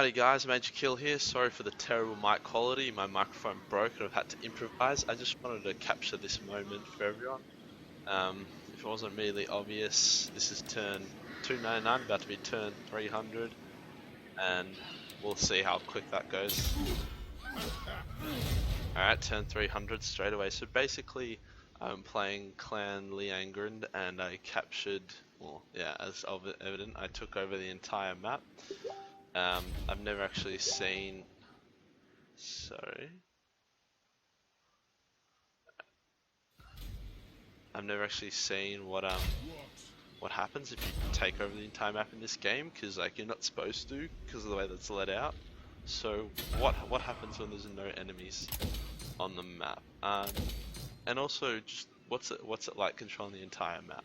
Howdy guys, Major Kill here. Sorry for the terrible mic quality. My microphone broke and I've had to improvise. I just wanted to capture this moment for everyone. If it wasn't immediately obvious, this is turn 299, about to be turn 300, and we'll see how quick that goes. Alright, turn 300 straight away. So basically, I'm playing Clan Angrund and I captured, well, yeah, as evident, I took over the entire map. I've never actually seen, I've never actually seen what happens if you take over the entire map in this game, because like you're not supposed to, because of the way that's let out. So what happens when there's no enemies on the map? And also just what's it like controlling the entire map?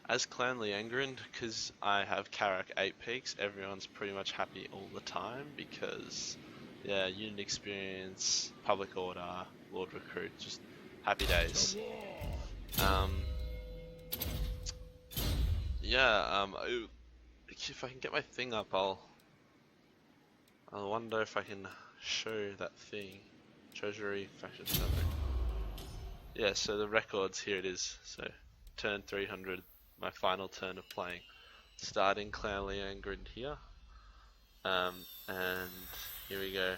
As Clan Angrund, because I have Karak 8 peaks, everyone's pretty much happy all the time because, yeah, unit experience, public order, Lord Recruit, just happy days. If I can get my thing up, I'll wonder if I can show that thing. Treasury, faction something. Yeah, so the records, here it is. So, turn 300. My final turn of playing, starting Clan Angrud here, and here we go.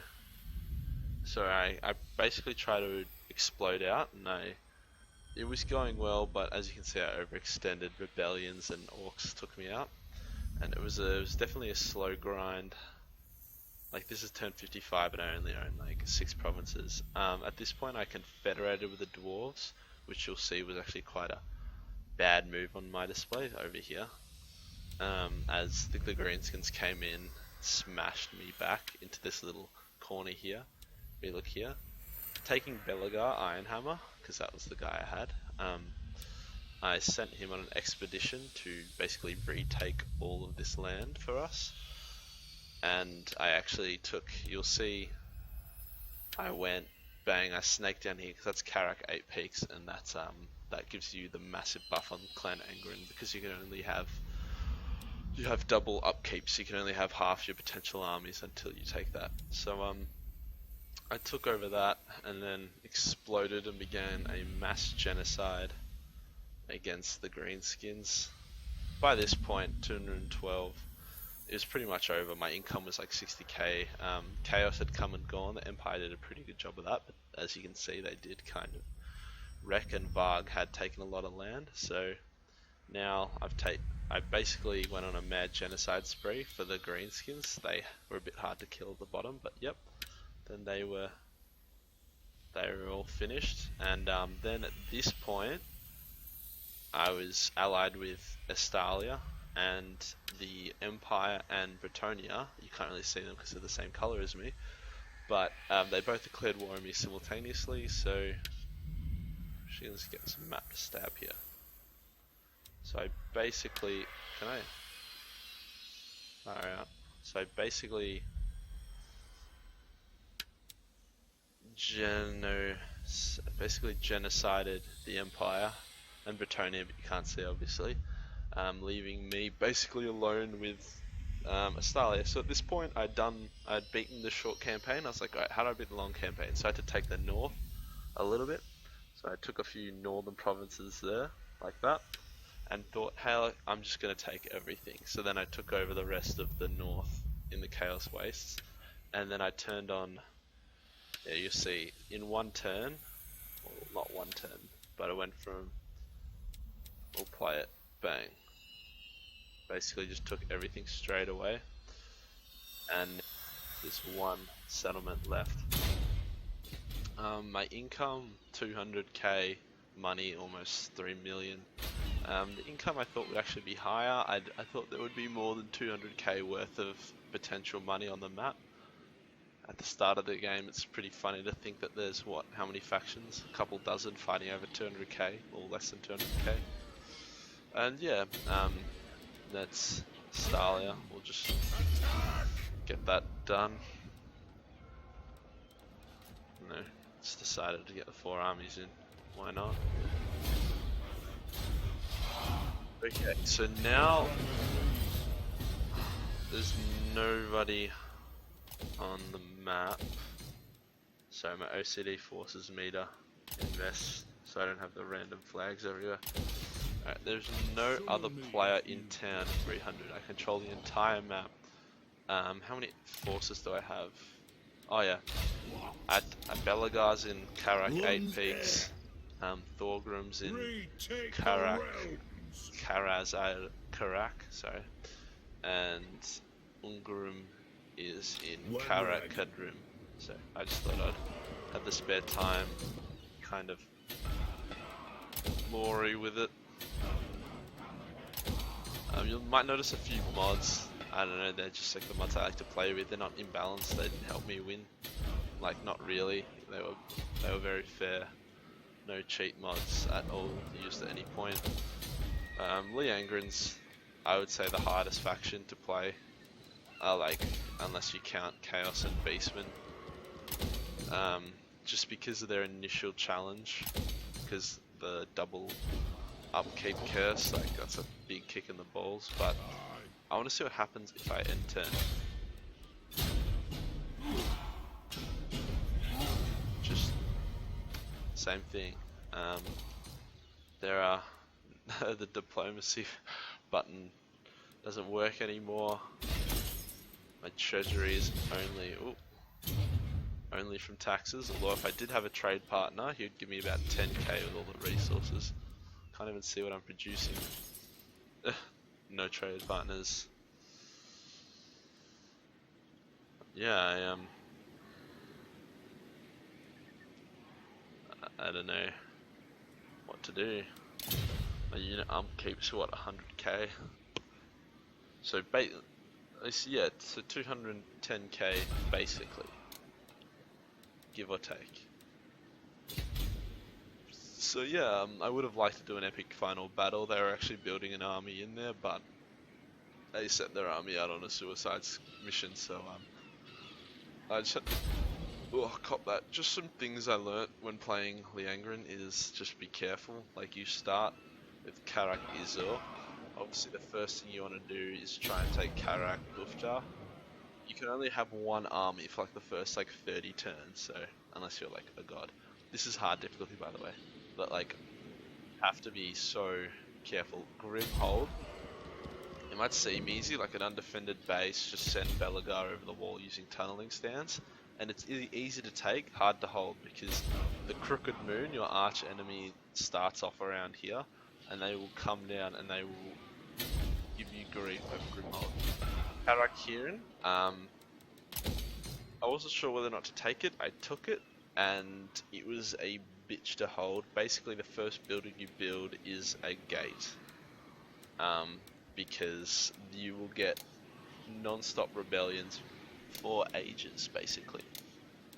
So I basically try to explode out, and it was going well, but as you can see, I overextended. Rebellions and orcs took me out, and it was definitely a slow grind. Like, this is turn 55 and I only own like 6 provinces. At this point I confederated with the dwarves, which you'll see was actually quite a bad move on my display over here, as the greenskins came in, smashed me back into this little corner here. We look here, taking Belagar Ironhammer, because that was the guy I had. I sent him on an expedition to basically retake all of this land for us, and I actually took, you'll see, I went bang, I snaked down here because that's Karak 8 peaks, and that's that gives you the massive buff on Clan Angrud, because you can only have, you have double upkeep, so you can only have half your potential armies until you take that. So I took over that and then exploded and began a mass genocide against the greenskins. By this point, 212, it was pretty much over. My income was like 60k. Chaos had come and gone. The Empire did a pretty good job of that, but as you can see, they did kind of wreck, and Varg had taken a lot of land. So now I basically went on a mad genocide spree for the greenskins. They were a bit hard to kill at the bottom, but yep. Then they were all finished, and then at this point I was allied with Estalia, and the Empire and Bretonia. You can't really see them because they're the same color as me, but they both declared war on me simultaneously. So let's get some map to stab here. So I basically, alright, so I basically genocided the Empire and Bretonia, but you can't see obviously, leaving me basically alone with Estalia. So at this point I'd beaten the short campaign. I was like, alright, how do I beat the long campaign? So I had to take the north a little bit. So I took a few northern provinces there, like that, and thought, hey, I'm just going to take everything. So then I took over the rest of the north in the Chaos Wastes, and then I turned on, yeah, you see, in one turn, well, not one turn, but I went from, we'll play it, bang. Basically just took everything straight away, and there's one settlement left. My income, 200k, money almost 3 million. The income I thought would actually be higher. I thought there would be more than 200k worth of potential money on the map. At the start of the game, it's pretty funny to think that there's how many factions? A couple dozen fighting over 200k, or less than 200k. And yeah, that's Stalia. We'll just get that done. No, just decided to get the 4 armies in. Why not? Okay, so now there's nobody on the map. So my OCD forces me to invest so I don't have the random flags everywhere. Alright, there's no other player in town at 300. I control the entire map. How many forces do I have? Oh yeah, Belagar's in Karak 8 Peaks, Thorgrum's in Karak, sorry, and Ungrum is in Karak Kadrum. So I just thought I'd have the spare time, kind of lorry with it. You might notice a few mods. I don't know, they're just like the mods I like to play with. They're not imbalanced. They didn't help me win. Like, not really. They were very fair. No cheat mods at all used at any point. Angrund's, I would say, the hardest faction to play. Like, unless you count Chaos and Beastmen. Just because of their initial challenge. Because the double upkeep curse, like, that's a big kick in the balls. But I want to see what happens if I end turn. Just same thing. There are the diplomacy button doesn't work anymore. My treasury is only from taxes. Although if I did have a trade partner, he would give me about 10k with all the resources. Can't even see what I'm producing. No trade partners. Yeah, I don't know what to do. My unit keeps what, 100k. So yeah, so 210k basically, give or take. So yeah, I would have liked to do an epic final battle. They were actually building an army in there, but they sent their army out on a suicide mission. So I just had to cop that. Just some things I learnt when playing Angrund is just be careful. Like, you start with Karak Izor. Obviously the first thing you want to do is try and take Karak Bufjar. You can only have one army for like the first like 30 turns, so unless you're like a god. This is hard difficulty, by the way, but like, have to be so careful. Grim hold. It might seem easy, like an undefended base, just send Belagar over the wall using tunneling stance, and it's easy to take, hard to hold, because the Crooked Moon, your arch enemy, starts off around here, and they will come down and they will give you grief over Grimhold. Karakiran, I wasn't sure whether or not to take it. I took it, and it was a bitch to hold. Basically, the first building you build is a gate, because you will get non-stop rebellions for ages, basically.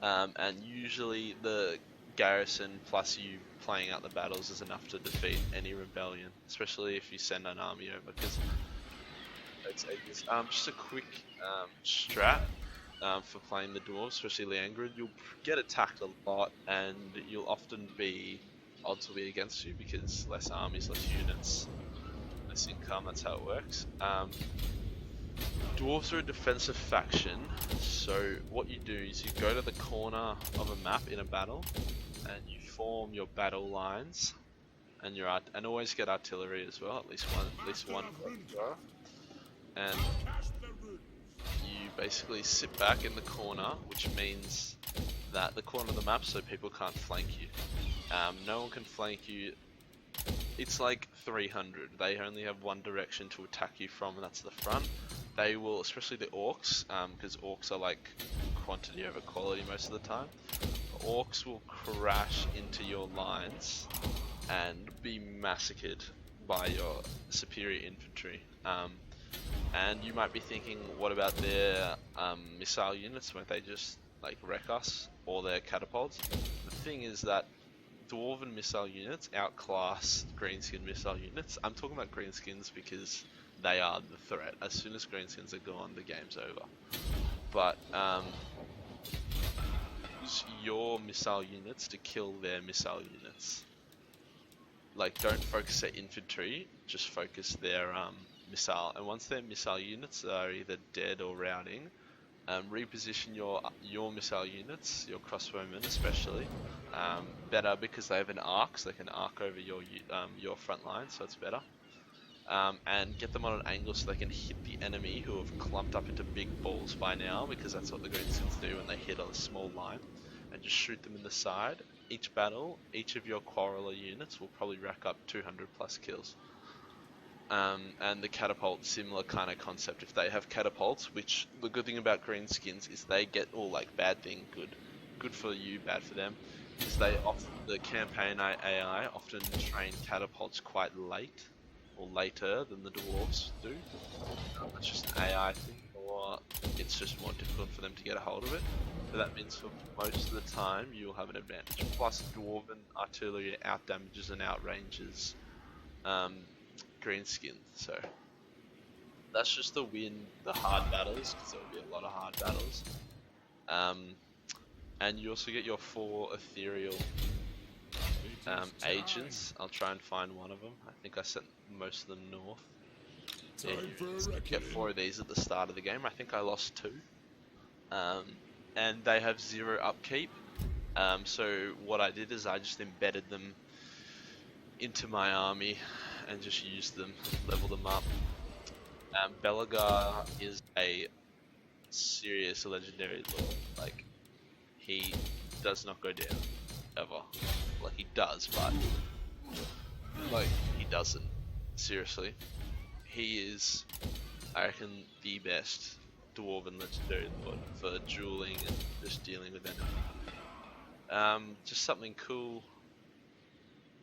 And usually the garrison plus you playing out the battles is enough to defeat any rebellion, especially if you send an army over, because it's ages. Just a quick strat for playing the dwarves, especially Angrud. You'll get attacked a lot, and you'll often be odds will be against you because less armies, less units, less income. That's how it works. Dwarves are a defensive faction, so what you do is you go to the corner of a map in a battle, and you form your battle lines, and and always get artillery as well, at least one. And you basically sit back in the corner, which means that the corner of the map, so people can't flank you. No one can flank you. It's like 300. They only have one direction to attack you from, and that's the front. They will, especially the orcs, because orcs are like quantity over quality most of the time. Orcs will crash into your lines and be massacred by your superior infantry. And you might be thinking, what about their missile units? Won't they just like wreck us, or their catapults? The thing is that Dwarven missile units outclass greenskin missile units. I'm talking about greenskins because they are the threat. As soon as greenskins are gone, the game's over. But use your missile units to kill their missile units. Like, don't focus their infantry, just focus their missile. And once their missile units are either dead or routing, Reposition your missile units, your crossbowmen especially, better because they have an arc, so they can arc over your front line, so it's better. And get them on an angle so they can hit the enemy who have clumped up into big balls by now, because that's what the greenskins do when they hit a small line, and just shoot them in the side. Each battle, each of your quarreler units will probably rack up 200 plus kills. And the catapult, similar kind of concept. If they have catapults, which the good thing about greenskins is they get all like bad thing, good for you, bad for them, is the campaign AI often train catapults quite late, or later than the dwarves do. It's just an AI thing, or it's just more difficult for them to get a hold of it. So that means for most of the time you'll have an advantage. Plus dwarven artillery outdamages and outranges greenskin, so that's just to win the hard battles, because there will be a lot of hard battles. And you also get your 4 ethereal agents. I'll try and find one of them. I think I sent most of them north. Yeah, you get 4 of these at the start of the game. I think I lost 2. And they have 0 upkeep. So what I did is I just embedded them into my army and just used them, level them up. Belagar is a serious legendary lord. Like, he does not go down ever. Like, he does, but like, he doesn't. Seriously, he is, I reckon, the best dwarven legendary lord for dueling and just dealing with enemies. Just something cool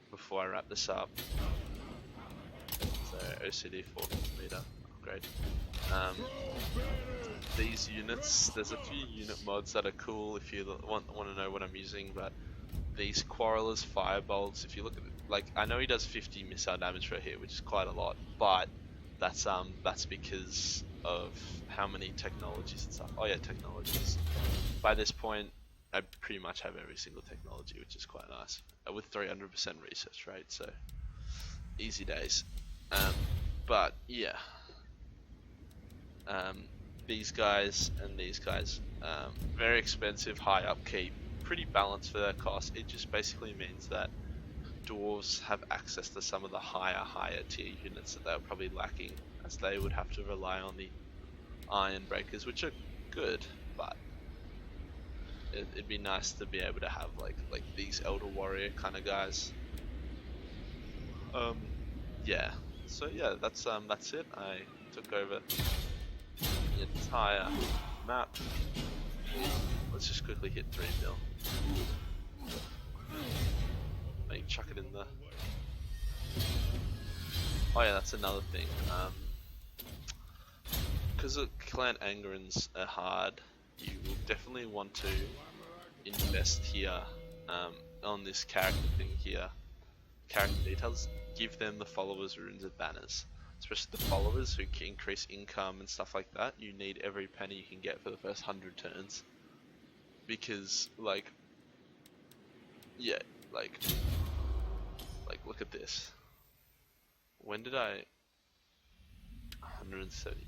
before I wrap this up. So OCD 4mm upgrade. These units, there's a few unit mods that are cool if you want to know what I'm using, but these Quarrelers Firebolts, if you look at it, like, I know he does 50 missile damage per hit, which is quite a lot, but that's because of how many technologies and stuff. Oh yeah, technologies. By this point, I pretty much have every single technology, which is quite nice. With 300% research rate, so easy days. But yeah, these guys and these guys, very expensive, high upkeep, pretty balanced for their cost. It just basically means that dwarves have access to some of the higher tier units that they're probably lacking, as they would have to rely on the iron breakers, which are good, but it'd be nice to be able to have like these elder warrior kind of guys. Yeah, so yeah, that's it. I took over the entire map. Let's just quickly hit 3 mil. Maybe chuck it in the. Oh yeah, that's another thing. Because clan Angruns are hard, you will definitely want to invest here on this character thing here. Character details. Give them the followers, runes, and banners. Especially the followers who can increase income and stuff like that. You need every penny you can get for the first 100 turns. Because, like, yeah, like look at this. When did I... 170.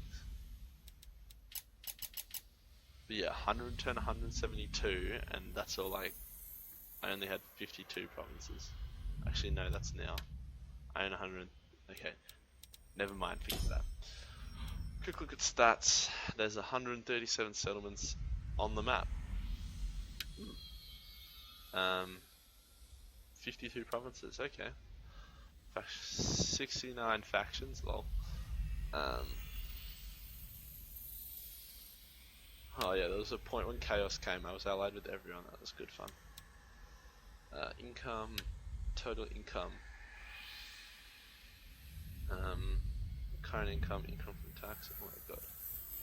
But yeah, 110, 172, and that's all like... I only had 52 provinces. Actually, no, that's now. I own 100. Okay, never mind, forget that. Quick look at stats. There's 137 settlements on the map. 52 provinces, okay. 69 factions, lol. Oh yeah, there was a point when Chaos came, I was allied with everyone, that was good fun. Income, total income. Current income, income from tax, oh my god.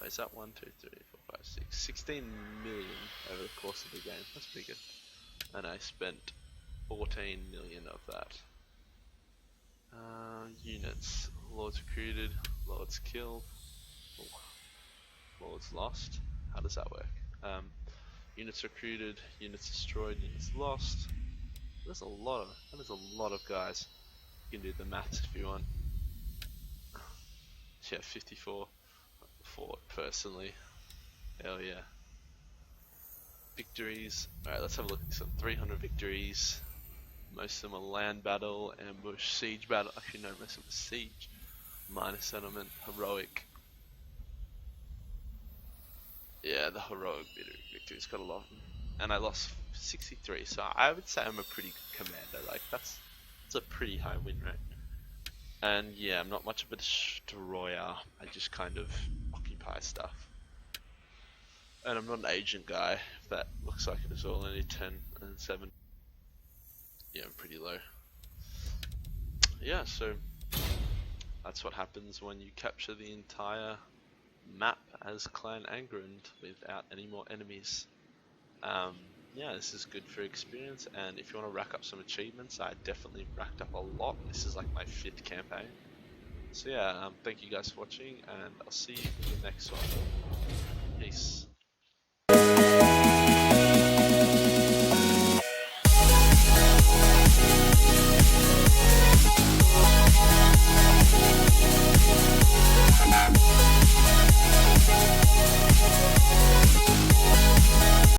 Wait, is that 1, 2, 3, 4, 5, 6, 16 million over the course of the game, that's pretty good. And I spent 14 million of that. Units, lords recruited, lords killed, lords lost. How does that work? Units recruited, units destroyed, units lost. That is a lot of guys. You can do the maths if you want. Yeah, 54 for personally. Hell yeah. Victories. Alright, let's have a look at some 300 victories. Most of them are land battle, ambush, siege battle. Actually, no, most of them are siege. Minor settlement, heroic. Yeah, the heroic victories got a lot of them. And I lost 63, so I would say I'm a pretty good commander. Like, that's a pretty high win rate. And yeah, I'm not much of a destroyer. I just kind of occupy stuff. And I'm not an agent guy, if that looks like it as well. Only 10 and 7. Yeah, I'm pretty low. Yeah, so that's what happens when you capture the entire map as Clan Angrund without any more enemies. Yeah, this is good for experience, and if you want to rack up some achievements, I definitely racked up a lot. This is like my 5th campaign. So yeah, thank you guys for watching, and I'll see you in the next one. Peace.